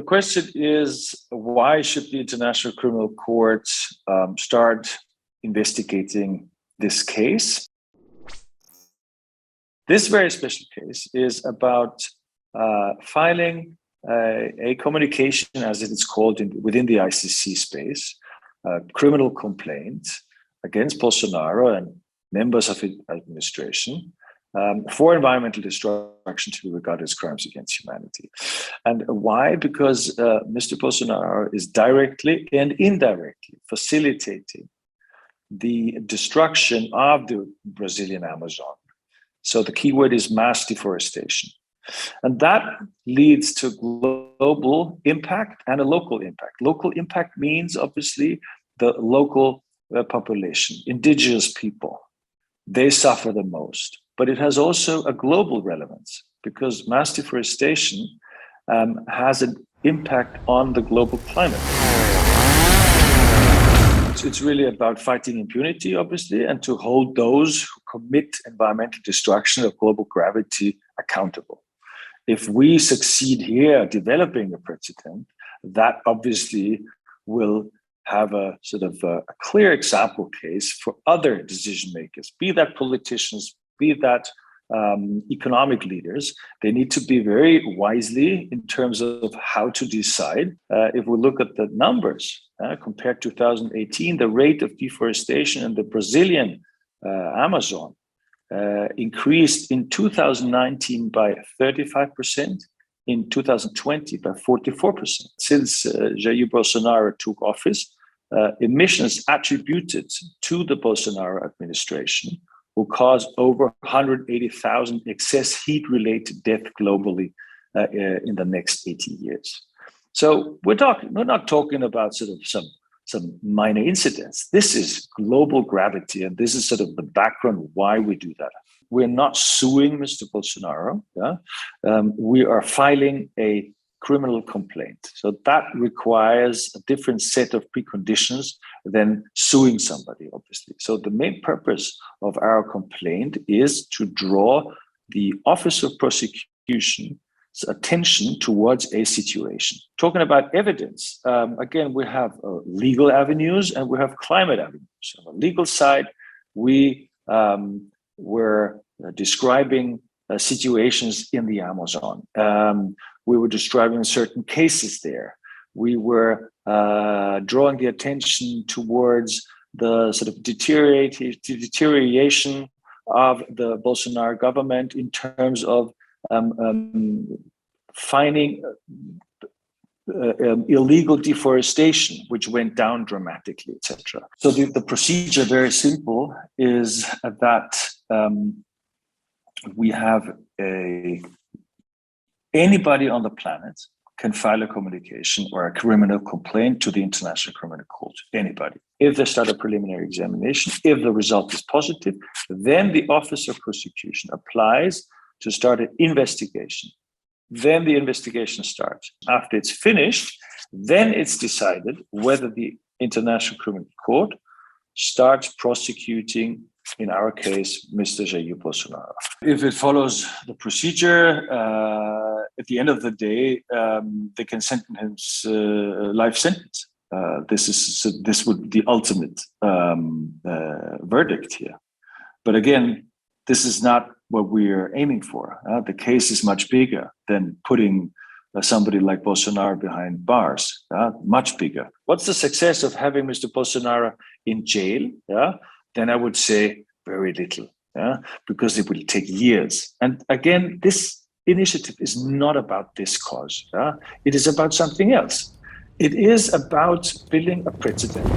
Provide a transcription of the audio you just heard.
question is, why should the International Criminal Court start investigating this case? This very special case is about filing a communication, as it is called within the ICC space, a criminal complaint against Bolsonaro and members of his administration for environmental destruction to be regarded as crimes against humanity. And why? Because Mr. Bolsonaro is directly and indirectly facilitating the destruction of the Brazilian Amazon. So the key word is mass deforestation. And that leads to global impact and a local impact. Local impact means, obviously, the local population, indigenous people. They suffer the most. But it has also a global relevance because mass deforestation has an impact on the global climate. It's really about fighting impunity, obviously, and to hold those who commit environmental destruction of global gravity accountable. If we succeed here developing a precedent, that obviously will have a sort of a clear example case for other decision makers, be that politicians, be that economic leaders. They need to be very wisely in terms of how to decide. If we look at the numbers, compared to 2018, the rate of deforestation in the Brazilian Amazon increased in 2019 by 35%, in 2020 by 44%. Since Jair Bolsonaro took office, emissions attributed to the Bolsonaro administration will cause over 180,000 excess heat-related deaths globally in the next 80 years. So we're not talking about sort of some minor incidents. This is global gravity, and this is sort of the background why we do that. We're not suing Mr. Bolsonaro. We are filing a criminal complaint. So that requires a different set of preconditions than suing somebody, obviously. So the main purpose of our complaint is to draw the Office of Prosecution's attention towards a situation. Talking about evidence, again, we have legal avenues and we have climate avenues. On the legal side, we were describing situations in the Amazon. We were describing certain cases there. We were drawing the attention towards the sort of deterioration of the Bolsonaro government in terms of finding illegal deforestation, which went down dramatically, etc. So the procedure, very simple, is that we have anybody on the planet can file a communication or a criminal complaint to the International Criminal Court, anybody. If they start a preliminary examination, if the result is positive, then the Office of Prosecution applies to start an investigation. Then the investigation starts. After it's finished, then it's decided whether the International Criminal Court starts prosecuting, in our case, Mr. Jair Bolsonaro. If it follows the procedure, at the end of the day, they can sentence him life sentence. This would be the ultimate verdict here. But again, this is not what we are aiming for. The case is much bigger than putting somebody like Bolsonaro behind bars, much bigger. What's the success of having Mr. Bolsonaro in jail? Then I would say very little, because it will take years. And again, this initiative is not about this cause. It is about something else. It is about building a precedent.